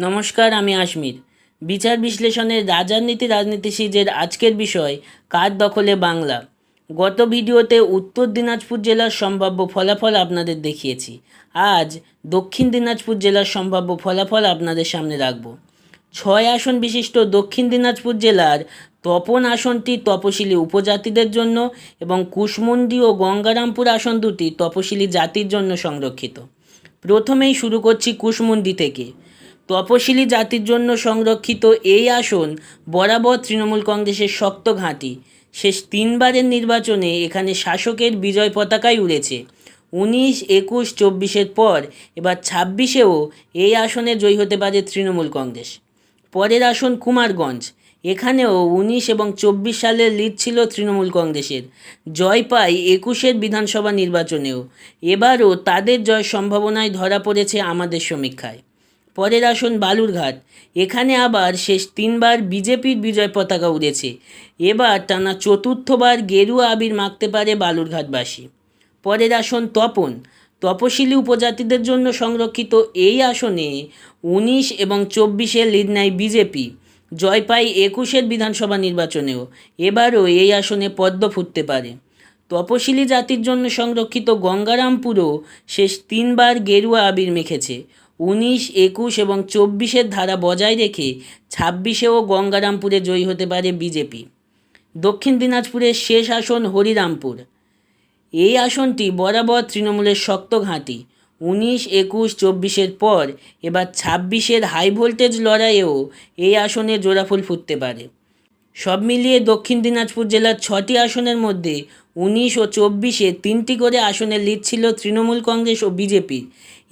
নমস্কার, আমি আশমির। বিচার বিশ্লেষণের রাজনীতি সিরিজের আজকের বিষয় কার দখলে বাংলা। গত ভিডিওতে উত্তর দিনাজপুর জেলার সম্ভাব্য ফলাফল আপনাদের দেখিয়েছি। আজ দক্ষিণ দিনাজপুর জেলার সম্ভাব্য ফলাফল আপনাদের সামনে রাখব। 6 আসন বিশিষ্ট দক্ষিণ দিনাজপুর জেলার তপন আসনটি তপশিলি উপজাতিদের জন্য এবং কুশমুন্ডি ও গঙ্গারামপুর আসন দুটি তপশিলি জাতির জন্য সংরক্ষিত। প্রথমেই শুরু করছি কুশমুন্ডি থেকে। তপশিলি জাতির জন্য সংরক্ষিত এই আসন বরাবর তৃণমূল কংগ্রেসের শক্ত ঘাঁটি। শেষ 3বারের নির্বাচনে এখানে শাসকের বিজয় পতাকাই উড়েছে। 19, 21, 24-এর পর এবার 26-এও এই আসনে জয়ী হতে পারে তৃণমূল কংগ্রেস। পরের আসন কুমারগঞ্জ। এখানেও 19 এবং 24 সালের লিড ছিল তৃণমূল কংগ্রেসের। জয় পায় 21-এর বিধানসভা নির্বাচনেও। এবারও তাদের জয় সম্ভাবনায় ধরা পড়েছে আমাদের সমীক্ষায়। পরের আসন বালুরঘাট। এখানে আবার শেষ 3বার বিজেপির বিজয় পতাকা উড়েছে। এবার টানা 4র্থবার গেরুয়া আবির মাখতে পারে বালুরঘাটবাসী। পরের আসন তপন। তপশিলি উপজাতিদের জন্য সংরক্ষিত এই আসনে 19 এবং 24-এ লিড নেয় বিজেপি। জয় পায় 21-এর বিধানসভা নির্বাচনেও। এবারও এই আসনে পদ্ম ফুটতে পারে। তপশিলি জাতির জন্য সংরক্ষিত গঙ্গারামপুরও শেষ 3বার গেরুয়া আবির মেখেছে। 19, 21 এবং 24-এর ধারা বজায় রেখে 26-এও গঙ্গারামপুরে জয়ী হতে পারে বিজেপি। দক্ষিণ দিনাজপুরের শেষ আসন হরিরামপুর। এই আসনটি বরাবর তৃণমূলের শক্ত ঘাঁটি। 19, 21, 24-এর পর এবার 26-এর হাই ভোল্টেজ লড়াইয়েও এই আসনে জোড়াফুল ফুটতে পারে। সব মিলিয়ে দক্ষিণ দিনাজপুর জেলার 6টি আসনের মধ্যে 19 ও 24-এ 3টি করে আসনের লিড ছিল তৃণমূল কংগ্রেস ও বিজেপির।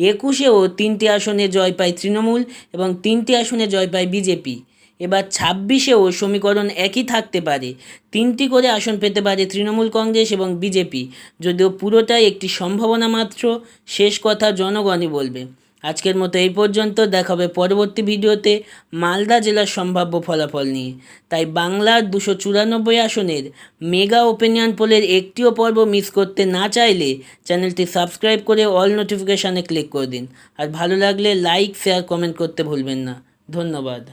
21-এও 3টি আসনে জয় পায় তৃণমূল এবং 3টি আসনে জয় পায় বিজেপি। এবার 26-এও সমীকরণ একই থাকতে পারে। 3টি করে আসন পেতে পারে তৃণমূল কংগ্রেস এবং বিজেপি, যদিও পুরোটাই একটি সম্ভাবনা মাত্র। শেষ কথা জনগণই বলবে। আজকের মতো এই পর্যন্ত। দেখা হবে পরবর্তী ভিডিওতে মালদা জেলার সম্ভাব্য ফলাফল নিয়ে। তাই বাংলার 294 আসনের মেগা ওপিনিয়ন পোলের একটিও পর্ব মিস করতে না চাইলে চ্যানেলটি সাবস্ক্রাইব করে অল নোটিফিকেশানে ক্লিক করে দিন। আর ভালো লাগলে লাইক, শেয়ার, কমেন্ট করতে ভুলবেন না। ধন্যবাদ।